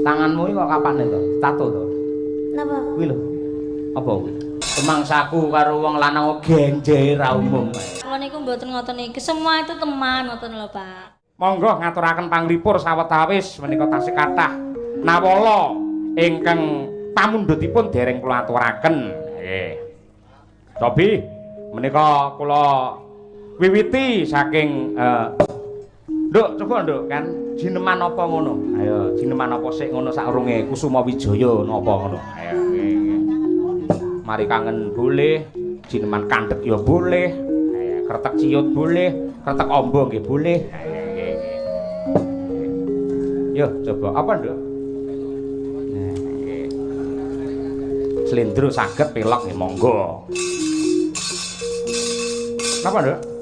Tanganmu iki kok kapane to? Tato to? Napa? Kuwi lho. Apa kuwi? Temangsaku karo wong lanang genjer ra umum. Kula niku mboten ngoten iki. Semua itu teman ngoten lho, Pak. Monggo ngaturaken panglipur sawetawis menika tasih kathah nawala ingkang pamundhutipun dereng kula aturaken. Nggih. Cobi menika kula wiwiti saking Nduk, coba Nduk kan jineman apa ngono? Ayo, jineman apa sik ngono saurunge Kusuma Wijaya napa ngono? Ayo, nggih. Mari kangen boleh, jineman kandhek ya boleh. Ayo, kretek ciut boleh, kretek amba nggih boleh. Ayo, nggih. Yo, coba apa Nduk? Nah, nggih. Slendro saged pelok nggih monggo. Napa Nduk?